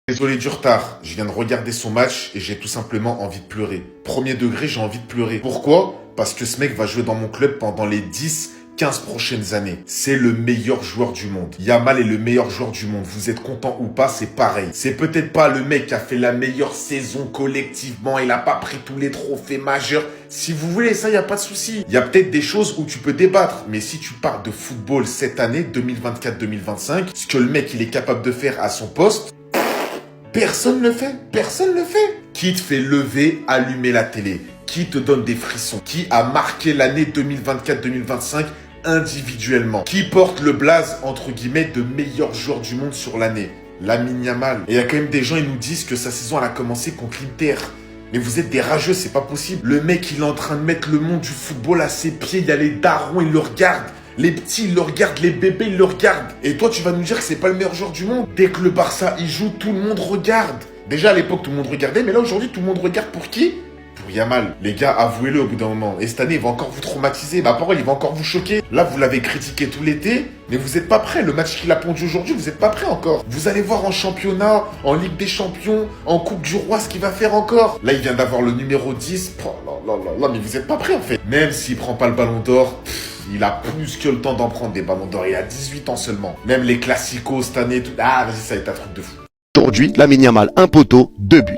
Désolé du retard, je viens de regarder son match et j'ai tout simplement envie de pleurer. Premier degré, j'ai envie de pleurer. Pourquoi? Parce que ce mec va jouer dans mon club pendant les 10-15 prochaines années. C'est le meilleur joueur du monde. Yamal est le meilleur joueur du monde. Vous êtes content ou pas, c'est pareil. C'est peut-être pas le mec qui a fait la meilleure saison collectivement. Il a pas pris tous les trophées majeurs. Si vous voulez, ça, y a pas de souci. Il y a peut-être des choses où tu peux débattre. Mais si tu parles de football cette année, 2024-2025, ce que le mec, il est capable de faire à son poste, personne ne le fait. Personne ne le fait. Qui te fait lever, allumer la télé? Qui te donne des frissons? Qui a marqué l'année 2024-2025 individuellement? Qui porte le blaze, entre guillemets, de meilleur joueur du monde sur l'année? Lamine Yamal. Et il y a quand même des gens, ils nous disent que sa saison, elle a commencé contre l'Inter. Mais vous êtes des rageux, c'est pas possible. Le mec, il est en train de mettre le monde du football à ses pieds. Il y a les darons, ils le regardent. Les petits, ils le regardent, les bébés, ils le regardent. Et toi, tu vas nous dire que c'est pas le meilleur joueur du monde. Dès que le Barça, il joue, tout le monde regarde. Déjà, à l'époque, tout le monde regardait, mais là, aujourd'hui, tout le monde regarde pour qui? Pour Yamal. Les gars, avouez-le au bout d'un moment. Et cette année, il va encore vous traumatiser. Ma parole, il va encore vous choquer. Là, vous l'avez critiqué tout l'été, mais vous n'êtes pas prêts. Le match qu'il a pondu aujourd'hui, vous n'êtes pas prêts encore. Vous allez voir en championnat, en Ligue des Champions, en Coupe du Roi, ce qu'il va faire encore. Là, il vient d'avoir le numéro 10. Oh là là là là, mais vous n'êtes pas prêts, en fait. Même s'il prend pas le ballon d'or, il a plus que le temps d'en prendre des ballons d'or. Il a 18 ans seulement. Même les classicos cette année, tout. Ah, vas-y, ça va être un truc de fou. Aujourd'hui, Lamine Yamal, un poteau, 2 buts.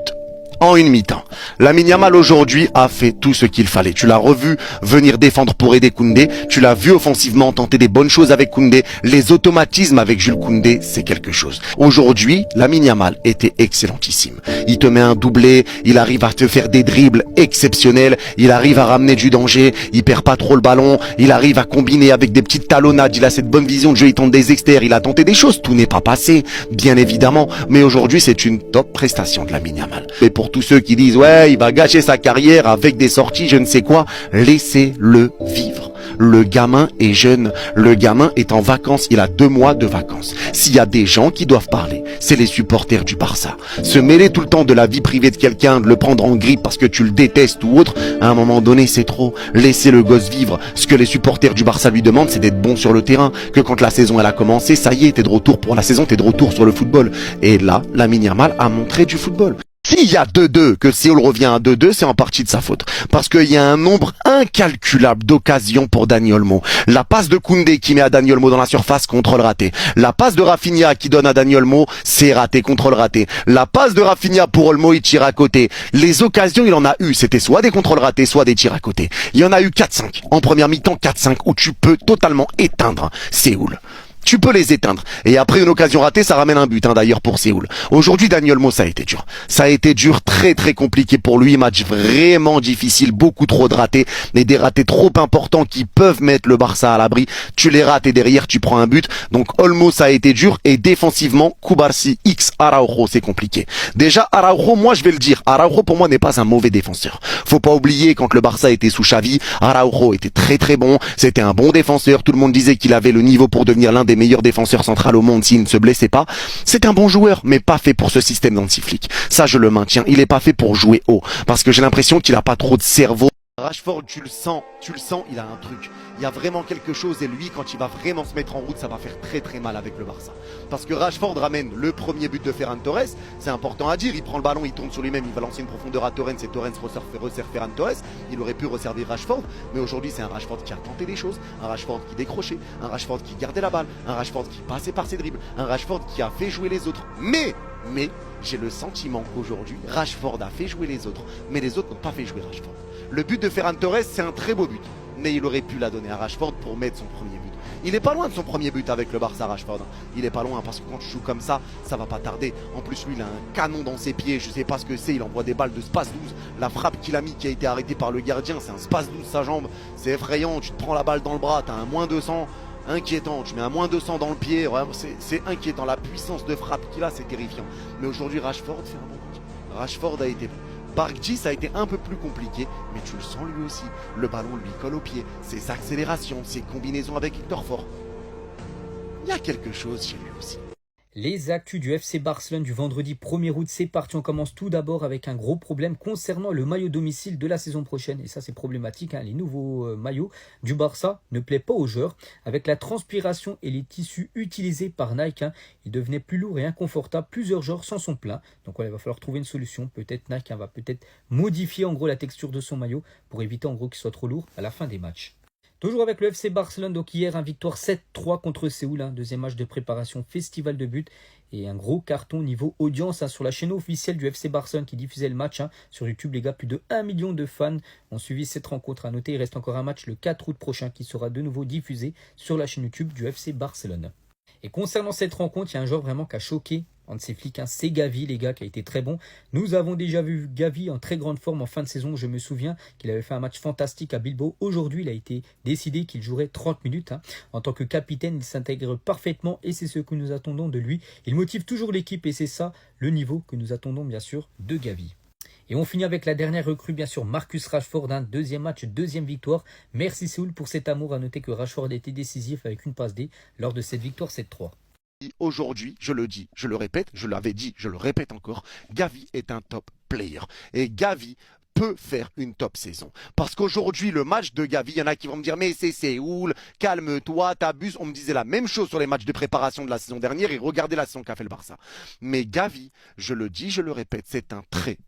En une mi-temps. Lamine Yamal aujourd'hui a fait tout ce qu'il fallait. Tu l'as revu venir défendre pour aider Koundé. Tu l'as vu offensivement tenter des bonnes choses avec Koundé. Les automatismes avec Jules Koundé, c'est quelque chose. Aujourd'hui, Lamine Yamal était excellentissime. Il te met un doublé, il arrive à te faire des dribbles exceptionnels, il arrive à ramener du danger, il perd pas trop le ballon, il arrive à combiner avec des petites talonnades, il a cette bonne vision de jeu, il tente des extérieurs, il a tenté des choses. Tout n'est pas passé, bien évidemment. Mais aujourd'hui, c'est une top prestation de Lamine Yamal. Mais pour tous ceux qui disent ouais, il va gâcher sa carrière avec des sorties, je ne sais quoi, laissez-le vivre. Le gamin est jeune, le gamin est en vacances, il a 2 mois de vacances. S'il y a des gens qui doivent parler, c'est les supporters du Barça. Se mêler tout le temps de la vie privée de quelqu'un, de le prendre en grippe parce que tu le détestes ou autre, à un moment donné c'est trop. Laissez le gosse vivre. Ce que les supporters du Barça lui demandent, c'est d'être bon sur le terrain. Que quand la saison elle a commencé, ça y est, t'es de retour pour la saison, t'es de retour sur le football. Et là, Lamine Yamal a montré du football. S'il y a 2-2, que Séoul revient à 2-2, c'est en partie de sa faute. Parce qu'il y a un nombre incalculable d'occasions pour Dani Olmo. La passe de Koundé qui met à Dani Olmo dans la surface, contrôle raté. La passe de Rafinha qui donne à Dani Olmo, c'est raté, contrôle raté. La passe de Rafinha pour Olmo, il tire à côté. Les occasions, il en a eu. C'était soit des contrôles ratés, soit des tirs à côté. Il y en a eu 4-5. En première mi-temps, 4-5, où tu peux totalement éteindre Séoul. Tu peux les éteindre. Et après une occasion ratée, ça ramène un but, d'ailleurs, pour Séoul. Aujourd'hui, Dani Olmo, ça a été dur. Ça a été dur, très très compliqué pour lui. Match vraiment difficile, beaucoup trop de ratés. Mais des ratés trop importants qui peuvent mettre le Barça à l'abri. Tu les rates et derrière, tu prends un but. Donc Olmo, ça a été dur. Et défensivement, Cubarsí X Araujo, c'est compliqué. Déjà, Araujo, moi je vais le dire, Araujo pour moi n'est pas un mauvais défenseur. Faut pas oublier, quand le Barça était sous Xavi, Araujo était très très bon. C'était un bon défenseur. Tout le monde disait qu'il avait le niveau pour devenir l'un des meilleur défenseur central au monde s'il ne se blessait pas. C'est un bon joueur, mais pas fait pour ce système d'anti-flic. Ça, je le maintiens. Il est pas fait pour jouer haut. Parce que j'ai l'impression qu'il a pas trop de cerveau. Rashford, tu le sens, il a un truc. Il y a vraiment quelque chose et lui, quand il va vraiment se mettre en route, ça va faire très très mal avec le Barça. Parce que Rashford ramène le premier but de Ferran Torres, c'est important à dire, il prend le ballon, il tourne sur lui-même, il va lancer une profondeur à Torrens et Torrens resserre Ferran Torres. Il aurait pu resservir Rashford, mais aujourd'hui c'est un Rashford qui a tenté des choses, un Rashford qui décrochait, un Rashford qui gardait la balle, un Rashford qui passait par ses dribbles, un Rashford qui a fait jouer les autres. Mais j'ai le sentiment qu'aujourd'hui, Rashford a fait jouer les autres, mais les autres n'ont pas fait jouer Rashford. Le but de Ferran Torres, c'est un très beau but, mais il aurait pu la donner à Rashford pour mettre son premier but. Il est pas loin de son premier but avec le Barça, Rashford. Il est pas loin parce que quand tu joues comme ça va pas tarder. En plus, lui, il a un canon dans ses pieds. Je sais pas ce que c'est. Il envoie des balles de space 12. La frappe qu'il a mis qui a été arrêtée par le gardien, c'est un space 12 sa jambe. C'est effrayant. Tu te prends la balle dans le bras, t'as un moins 200. Inquiétant, tu mets un moins 200 dans le pied, c'est inquiétant, la puissance de frappe qu'il a, c'est terrifiant. Mais aujourd'hui, Rashford fait un bon match. Rashford a été bon. Barkji, ça a été un peu plus compliqué, mais tu le sens lui aussi. Le ballon lui colle au pied, ses accélérations, ses combinaisons avec Hector Fort. Il y a quelque chose chez lui aussi. Les actus du FC Barcelone du vendredi 1er août, c'est parti. On commence tout d'abord avec un gros problème concernant le maillot domicile de la saison prochaine. Et ça, c'est problématique. Les nouveaux maillots du Barça ne plaisent pas aux joueurs. Avec la transpiration et les tissus utilisés par Nike, ils devenaient plus lourds et inconfortables. Plusieurs joueurs s'en sont plaints. Donc voilà, il va falloir trouver une solution. Peut-être Nike va peut-être modifier en gros la texture de son maillot pour éviter en gros qu'il soit trop lourd à la fin des matchs. Toujours avec le FC Barcelone, donc hier, victoire 7-3 contre Séoul, deuxième match de préparation, festival de buts et un gros carton niveau audience sur la chaîne officielle du FC Barcelone qui diffusait le match sur YouTube. Les gars, plus de 1 million de fans ont suivi cette rencontre. À noter, il reste encore un match le 4 août prochain qui sera de nouveau diffusé sur la chaîne YouTube du FC Barcelone. Et concernant cette rencontre, il y a un joueur vraiment qui a choqué un de ces flics, c'est Gavi, les gars, qui a été très bon. Nous avons déjà vu Gavi en très grande forme en fin de saison. Je me souviens qu'il avait fait un match fantastique à Bilbao. Aujourd'hui, il a été décidé qu'il jouerait 30 minutes. En tant que capitaine, il s'intègre parfaitement et c'est ce que nous attendons de lui. Il motive toujours l'équipe et c'est ça le niveau que nous attendons bien sûr de Gavi. Et on finit avec la dernière recrue, bien sûr, Marcus Rashford, deuxième match, deuxième victoire. Merci Séoul pour cet amour. À noter que Rashford a été décisif avec une passe D lors de cette victoire 7-3. Aujourd'hui, je le dis, je le répète, je l'avais dit, je le répète encore, Gavi est un top player. Et Gavi peut faire une top saison. Parce qu'aujourd'hui, le match de Gavi, il y en a qui vont me dire, mais c'est Séoul, calme-toi, t'abuses. On me disait la même chose sur les matchs de préparation de la saison dernière et regardez la saison qu'a fait le Barça. Mais Gavi, je le dis, je le répète, c'est un très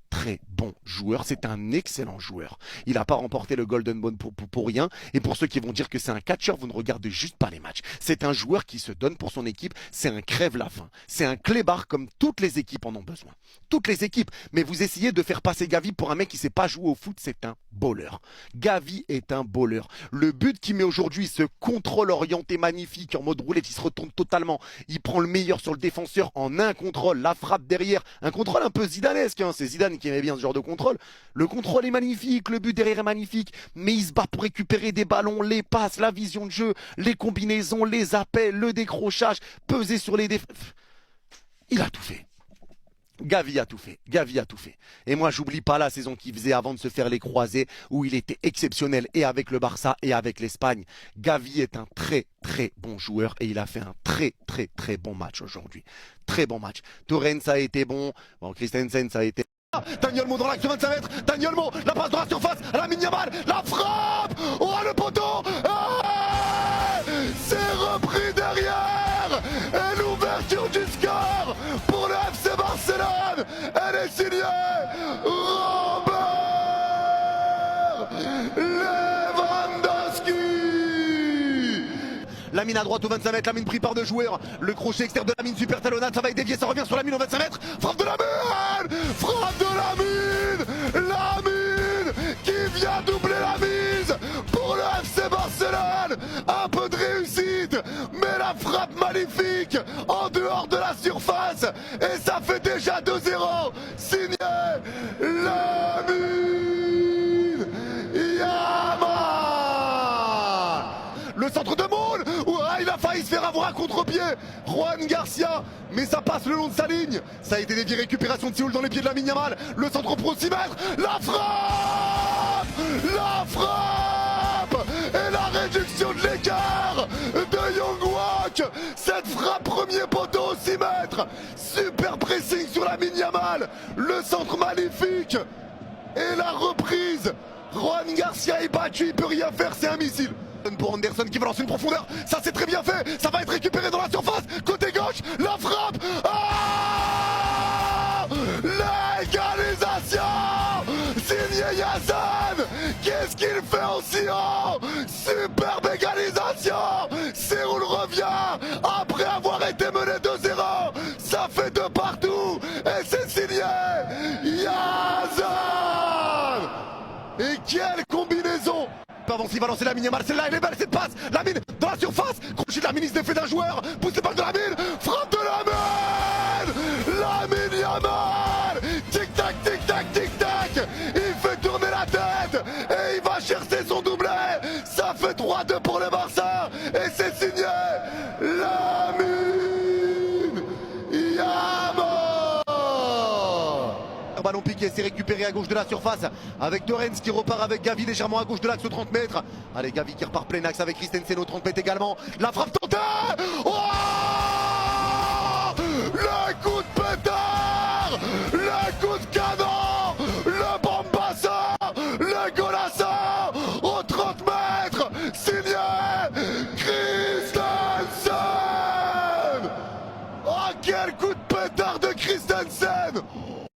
bon joueur, c'est un excellent joueur. Il n'a pas remporté le Golden Ball pour rien. Et pour ceux qui vont dire que c'est un catcheur, vous ne regardez juste pas les matchs. C'est un joueur qui se donne pour son équipe, c'est un crève-la-faim. C'est un clébard comme toutes les équipes en ont besoin. Toutes les équipes. Mais vous essayez de faire passer Gavi pour un mec qui ne sait pas jouer au foot, c'est un bowler. Gavi est un bowler. Le but qu'il met aujourd'hui, ce contrôle orienté magnifique en mode roulette, il se retourne totalement. Il prend le meilleur sur le défenseur en un contrôle, la frappe derrière. Un contrôle un peu zidanesque, c'est Zidane qui aimait bien ce genre de contrôle. Le contrôle est magnifique, le but derrière est magnifique, mais il se bat pour récupérer des ballons, les passes, la vision de jeu, les combinaisons, les appels, le décrochage, peser sur les défenses. Il a tout fait. Gavi a tout fait, Gavi a tout fait. Et moi, j'oublie pas la saison qu'il faisait avant de se faire les croisés, où il était exceptionnel et avec le Barça et avec l'Espagne. Gavi est un très bon joueur et il a fait un très bon match aujourd'hui. Très bon match. Torrens a été bon, Christensen ça a été... Dani Olmo dans l'axe de 25 mètres, Dani Olmo, la passe dans la surface, à la Yamal, la frappe, oh le poteau, c'est repris derrière, et l'ouverture du score pour le FC Barcelone, elle est signée Robert Lewandowski. Lamine à droite au 25 mètres, Lamine pris par deux joueurs. Le crochet externe de Lamine, super talonnade, ça va être dévié, ça revient sur Lamine au 25 mètres. Frappe de Lamine, frappe de Lamine, Lamine qui vient doubler la mise pour le FC Barcelone. Un peu de réussite, mais la frappe magnifique en dehors de la surface. Et ça fait déjà 2-0, signé Lamine Yamal. Le centre de Moule, il a failli se faire avoir un contre-pied, Juan Garcia, mais ça passe le long de sa ligne. Ça a été dévié, récupération de Séoul dans les pieds de Lamine Yamal. Le centre pro 6 mètres, la frappe et la réduction de l'écart de Young Wak. Cette frappe premier poteau 6 mètres, super pressing sur Lamine Yamal, le centre magnifique et la reprise. Juan Garcia est battu, il peut rien faire, c'est un missile. Pour Anderson qui va lancer une profondeur, ça c'est très bien fait, ça va être récupéré dans la surface, côté gauche, la frappe, l'égalisation, signé Yazan, qu'est-ce qu'il fait aussi haut, superbe égalisation, Séoul revient, après avoir été mené 2-0, ça fait 2 partout, et c'est signé Yazan, et quelle combinaison. Avance, il va lancer Lamine Yamal, celle-là elle est belle cette passe, Lamine dans la surface, crochet de Lamine, il se défait d'un joueur, pousse les balles de Lamine, frappe de Lamine Yamal, tic-tac, tic-tac, tic-tac, il fait tourner la tête, et il va chercher son doublé, ça fait 3-2 pour le Barça, et c'est signé Lamine Yamal. Ballon piqué, c'est récupéré à gauche de la surface avec Torrens qui repart avec Gavi légèrement à gauche de l'axe au 30 mètres. Allez, Gavi qui repart plein axe avec Christensen au 30 mètres également. La frappe tentée, oh Le coup de pétard, le coup de canon.